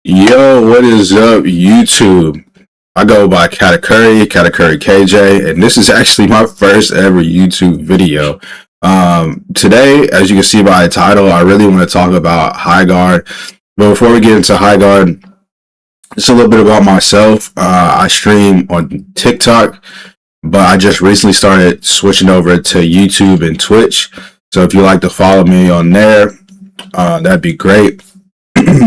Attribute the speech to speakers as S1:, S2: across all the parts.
S1: Yo, what is up, YouTube? I go by Katakuri KJ, and this is actually my first ever YouTube video. Today, as you can see by the title, I really want to talk about Highguard. But before we get into Highguard, just a little bit about myself. I stream on TikTok, but I just recently started switching over to YouTube and Twitch. So if you like to follow me on there, that'd be great.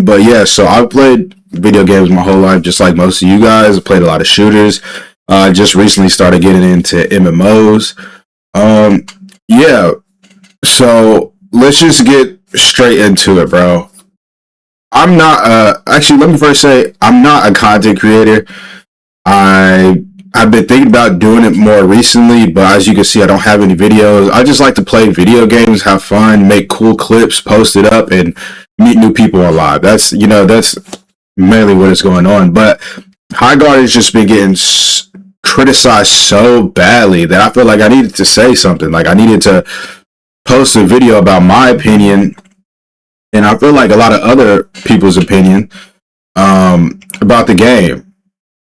S1: But yeah, so I've played video games my whole life, just like most of you guys. I played a lot of shooters. Just recently started getting into MMOs. Yeah, so let's just get straight into it, bro. I'm not actually, let me first say I'm not a content creator. I've been thinking about doing it more recently, but as you can see, I don't have any videos. I just like to play video games, have fun, make cool clips, post it up, and meet new people on live. That's mainly what is going on. But Highguard has just been getting criticized so badly that I feel like I needed to say something. Like I needed to post a video about my opinion, and I feel like a lot of other people's opinion about the game.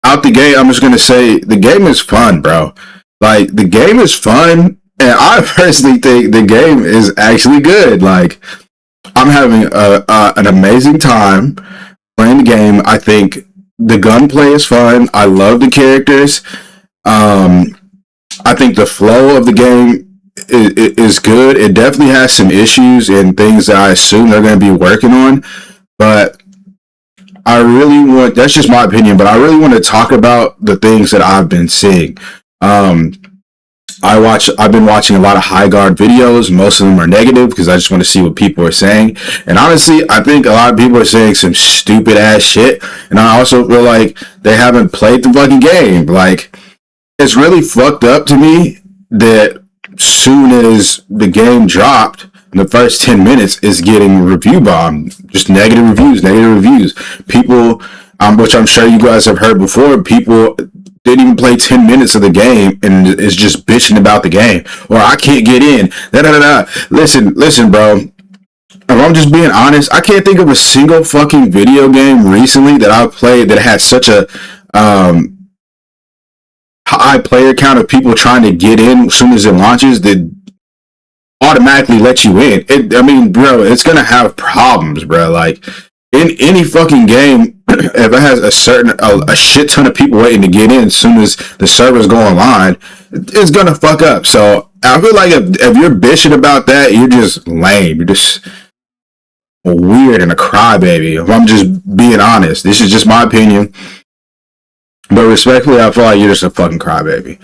S1: Out the gate, I'm just gonna say the game is fun, bro. Like the game is fun, and I personally think the game is actually good. Like I'm having an amazing time playing the game. I think the gunplay is fun. I love the characters. I think the flow of the game is good. It definitely has some issues and things that I assume they're going to be working on, but that's just my opinion, but I really want to talk about the things that I've been seeing. I've been watching a lot of Highguard videos. Most of them are negative because I just want to see what people are saying. And honestly, I think a lot of people are saying some stupid ass shit. And I also feel like they haven't played the fucking game. Like, it's really fucked up to me that soon as the game dropped, in the first 10 minutes is getting review bombed. Just negative reviews. People, which I'm sure you guys have heard before, people didn't even play 10 minutes of the game and is just bitching about the game. Or I can't get in. Listen, bro. If I'm just being honest, I can't think of a single fucking video game recently that I've played that had such a high player count of people trying to get in as soon as it launches that automatically let you in. Bro, it's gonna have problems, bro. Like in any fucking game, if it has a shit ton of people waiting to get in as soon as the servers go online, it's gonna fuck up. So I feel like if you're bitching about that, you're just lame. You're just weird and a crybaby. If I'm just being honest, this is just my opinion. But respectfully, I feel like you're just a fucking crybaby.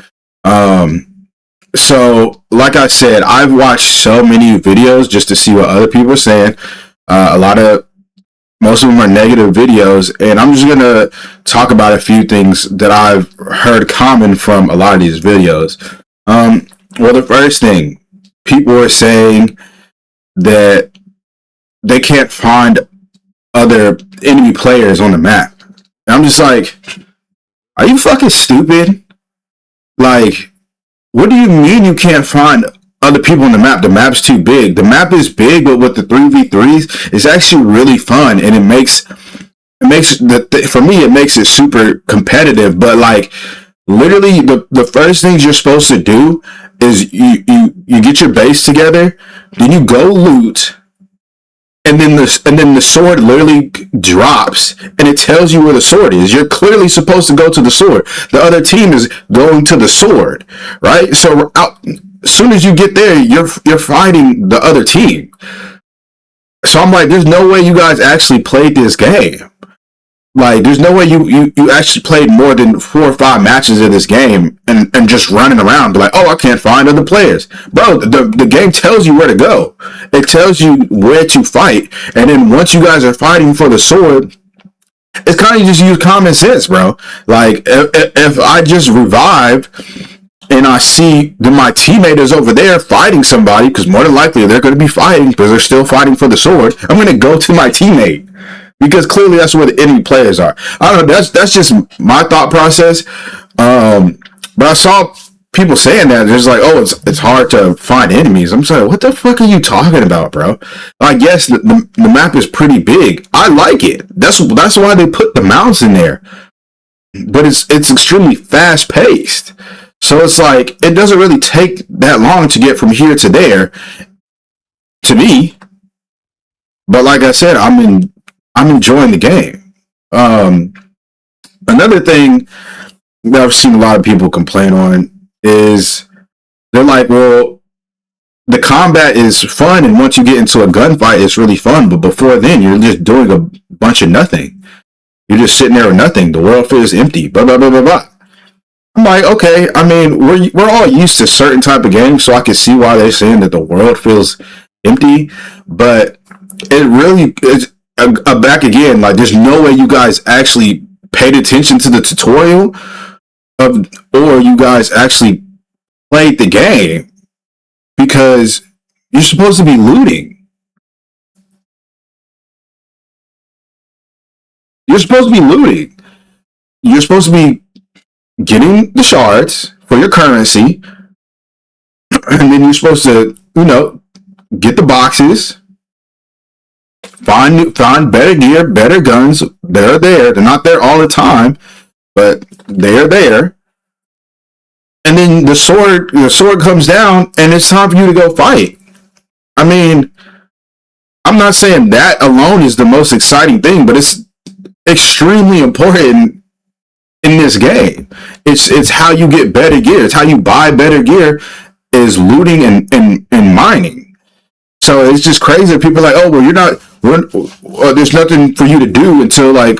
S1: So, like I said, I've watched so many videos just to see what other people are saying. Most of them are negative videos, and I'm just gonna talk about a few things that I've heard common from a lot of these videos. Well, the first thing, people are saying that they can't find other enemy players on the map. And I'm just like, are you fucking stupid? Like, what do you mean you can't find other people on the map? The map's too big. The map is big, but with the 3v3s, it's actually really fun, and for me, it makes it super competitive. But like, literally, the first things you're supposed to do is you get your base together, then you go loot. And then the sword literally drops, and it tells you where the sword is. You're clearly supposed to go to the sword. The other team is going to the sword, right? So as soon as you get there, you're fighting the other team. So I'm like, there's no way you guys actually played this game. Like, there's no way you actually played more than 4 or 5 matches of this game and just running around like, oh, I can't find other players. Bro, the game tells you where to go. It tells you where to fight. And then once you guys are fighting for the sword, it's kind of just use common sense, bro. Like, if I just revive and I see that my teammate is over there fighting somebody, because more than likely they're going to be fighting because they're still fighting for the sword, I'm going to go to my teammate. Because clearly that's where the enemy players are. I don't know. That's just my thought process. But I saw people saying that, there's like, oh, it's hard to find enemies. I'm saying, what the fuck are you talking about, bro? Like, yes, the map is pretty big. I like it. That's why they put the mounts in there. But it's extremely fast paced. So it's like it doesn't really take that long to get from here to there. To me, but like I said, I'm enjoying the game. Another thing that I've seen a lot of people complain on is they're like, well, the combat is fun, and once you get into a gunfight, it's really fun. But before then, you're just doing a bunch of nothing. You're just sitting there with nothing. The world feels empty. Blah blah blah blah blah. I'm like, okay. I mean, we're all used to certain type of games, so I can see why they're saying that the world feels empty. But it really is back again. Like, there's no way you guys actually paid attention to the tutorial or you guys actually played the game, because you're supposed to be looting. You're supposed to be looting. You're supposed to be getting the shards for your currency, and then you're supposed to, get the boxes, find better gear, better guns. They're there. They're not there all the time, but they're there. And then the sword comes down, and it's time for you to go fight. I mean, I'm not saying that alone is the most exciting thing, but it's extremely important in this game. It's how you get better gear. It's how you buy better gear, is looting and mining. So it's just crazy. People are like, oh, well, there's nothing for you to do until, like,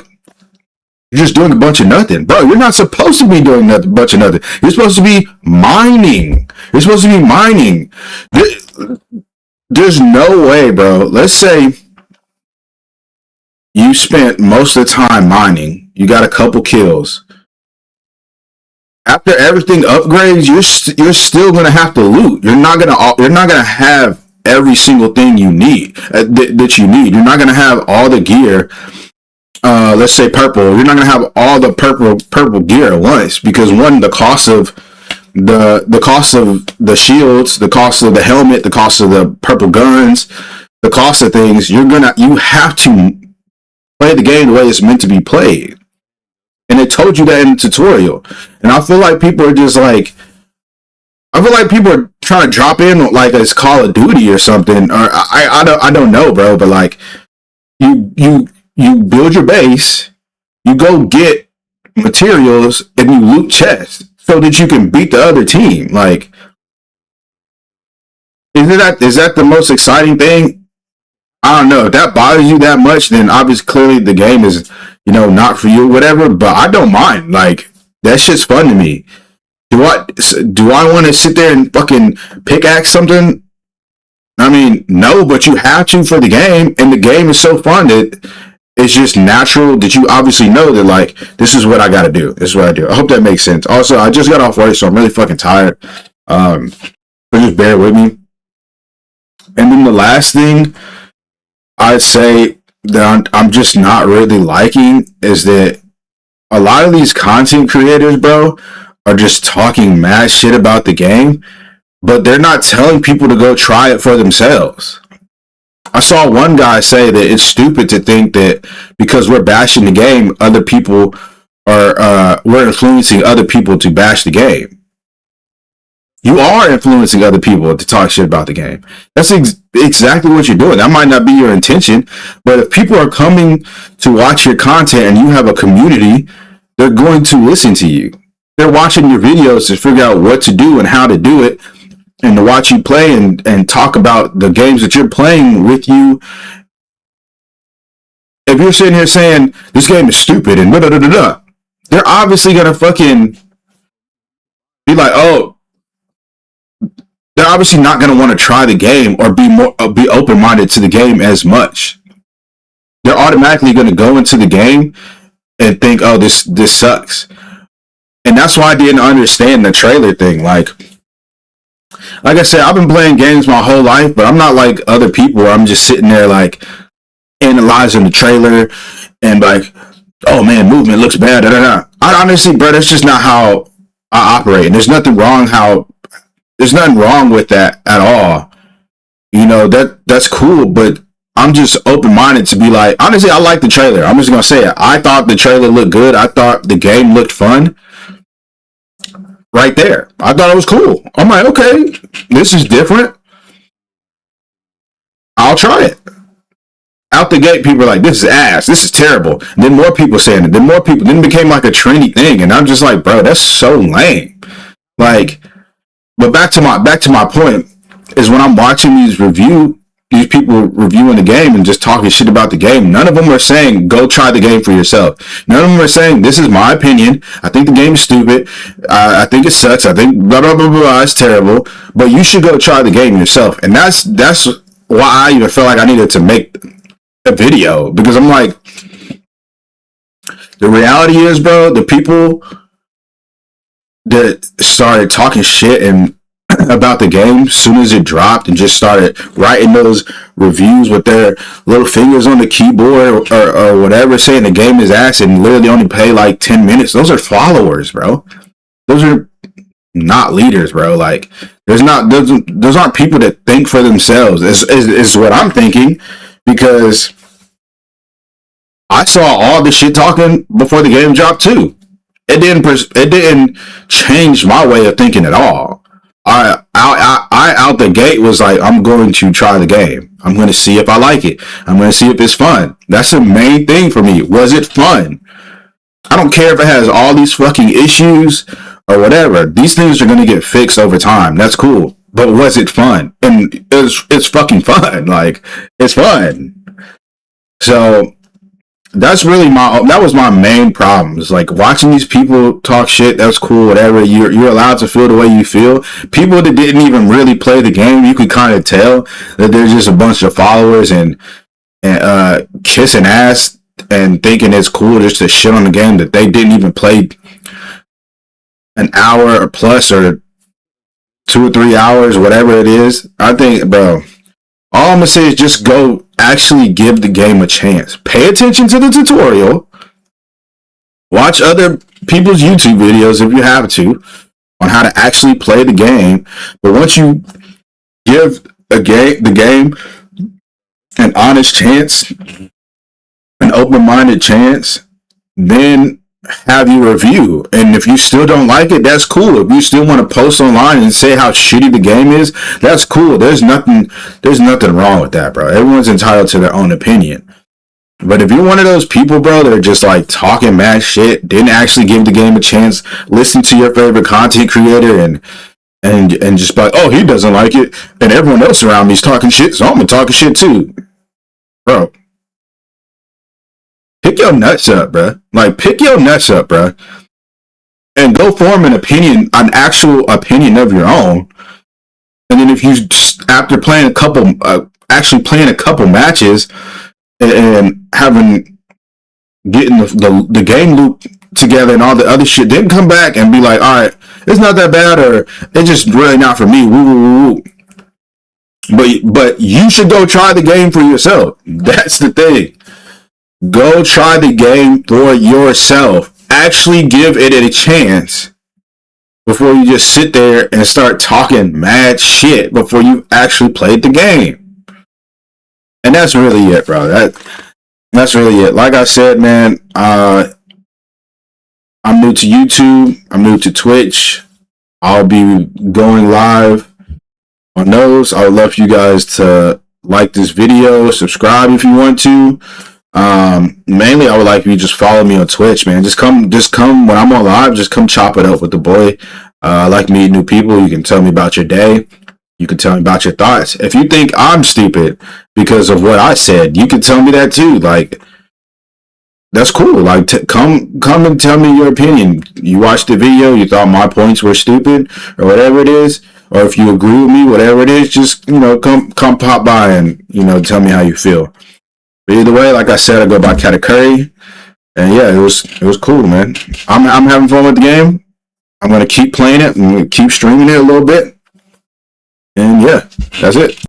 S1: you're just doing a bunch of nothing. Bro, you're not supposed to be doing a bunch of nothing. You're supposed to be mining. You're supposed to be mining. There's no way, bro. Let's say you spent most of the time mining. You got a couple kills. After everything upgrades, you're still gonna have to loot. You're not gonna have every single thing you need that you need. You're not gonna have all the gear. Let's say purple. You're not gonna have all the purple gear at once, because one, the cost of the shields, the cost of the helmet, the cost of the purple guns, the cost of things. You have to play the game the way it's meant to be played. And they told you that in the tutorial. And I feel like people are just like, trying to drop in like it's Call of Duty or something. Or I don't know, bro. But like, you build your base, you go get materials, and you loot chests so that you can beat the other team. Like, is that the most exciting thing? I don't know. If that bothers you that much, then obviously clearly the game is, not for you, whatever. But I don't mind. Like, that shit's fun to me. Do I want to sit there and fucking pickaxe something? I mean, no, but you have to for the game, and the game is so fun that it's just natural that you obviously know that, like, this is what I gotta do. This is what I do. I hope that makes sense. Also, I just got off work, so I'm really fucking tired. So just bear with me. And then the last thing I'd say that I'm just not really liking is that a lot of these content creators, bro, are just talking mad shit about the game, but they're not telling people to go try it for themselves. I saw one guy say that it's stupid to think that because we're bashing the game, other people we're influencing other people to bash the game. You are influencing other people to talk shit about the game. That's exactly what you're doing. That might not be your intention, but if people are coming to watch your content and you have a community, they're going to listen to you. They're watching your videos to figure out what to do and how to do it, and to watch you play and talk about the games that you're playing with you. If you're sitting here saying this game is stupid and da-da-da-da-da, they're obviously gonna fucking be like, oh, they're obviously not gonna want to try the game or be open-minded to the game as much. They're automatically gonna go into the game and think, oh, this sucks. And that's why I didn't understand the trailer thing. Like I said, I've been playing games my whole life, but I'm not like other people where I'm just sitting there like analyzing the trailer and like, oh man, movement looks bad. Da, da, da. I honestly, bro, that's just not how I operate, and there's nothing wrong with that at all. You know, that's cool, but I'm just open minded to be like, honestly, I like the trailer. I'm just gonna say it. I thought the trailer looked good. I thought the game looked fun. Right there, I thought it was cool. I'm like, okay, this is different. I'll try it. Out the gate, people are like, this is ass. This is terrible. And then more people saying it. Then it became like a trendy thing, and I'm just like, bro, that's so lame. Like, but back to my point is when I'm watching these people reviewing the game and just talking shit about the game, none of them are saying go try the game for yourself. None of them are saying this is my opinion. I think the game is stupid. I think it sucks. I think blah blah blah blah. It's terrible. But you should go try the game yourself. And that's why I even felt like I needed to make a video, because I'm like, the reality is, bro, the people that started talking shit and about the game as soon as it dropped and just started writing those reviews with their little fingers on the keyboard or whatever, saying the game is ass and literally only play like 10 minutes, those are followers, bro. Those are not leaders, bro. Like, those aren't people that think for themselves, is what I'm thinking, because I saw all the shit talking before the game dropped too. It didn't change my way of thinking at all. I out the gate was like, I'm going to try the game. I'm going to see if I like it. I'm going to see if it's fun. That's the main thing for me. Was it fun? I don't care if it has all these fucking issues or whatever. These things are going to get fixed over time. That's cool. But was it fun? And it's fucking fun. Like, it's fun. So that was my main problem. It's like watching these people talk shit. That's cool, whatever. You're allowed to feel the way you feel. People that didn't even really play the game, you could kind of tell that they're just a bunch of followers and kissing ass and thinking it's cool just to shit on the game that they didn't even play an hour or plus or 2 or 3 hours, whatever it is. I think, bro, all I'm gonna say is just go actually give the game a chance. Pay attention to the tutorial. Watch other people's YouTube videos if you have to on how to actually play the game. But once you give the game an honest chance, an open-minded chance, then have you review. And if you still don't like it, that's cool. If you still want to post online and say how shitty the game is, that's cool. There's nothing wrong with that, bro. Everyone's entitled to their own opinion. But if you're one of those people, bro, that are just like talking mad shit, didn't actually give the game a chance, listen to your favorite content creator and just be like, oh, he doesn't like it, and everyone else around me is talking shit, so I'm gonna talk shit too. Bro, pick your nuts up, bro. Like, pick your nuts up, bro. And go form an actual opinion of your own. And then if you, after playing actually playing a couple matches and getting the game loop together and all the other shit, then come back and be like, all right, it's not that bad, or it's just really not for me. Woo, woo, woo. But you should go try the game for yourself. That's the thing. Go try the game for yourself. Actually give it a chance before you just sit there and start talking mad shit before you actually played the game. And that's really it, bro. That's really it. Like I said, man, I'm new to YouTube. I'm new to Twitch. I'll be going live on those. I would love for you guys to like this video, subscribe if you want to. Mainly I would like you to just follow me on Twitch, man. Just come when I'm on live, just come chop it up with the boy. I like meeting new people. You can tell me about your day. You can tell me about your thoughts. If you think I'm stupid because of what I said, you can tell me that too. Like, that's cool. Like, come and tell me your opinion. You watched the video, you thought my points were stupid or whatever it is, or if you agree with me, whatever it is, just, come pop by and, tell me how you feel. But either way, like I said, I go by Katakuri, and yeah, it was cool, man. I'm having fun with the game. I'm gonna keep playing it and keep streaming it a little bit, and yeah, that's it.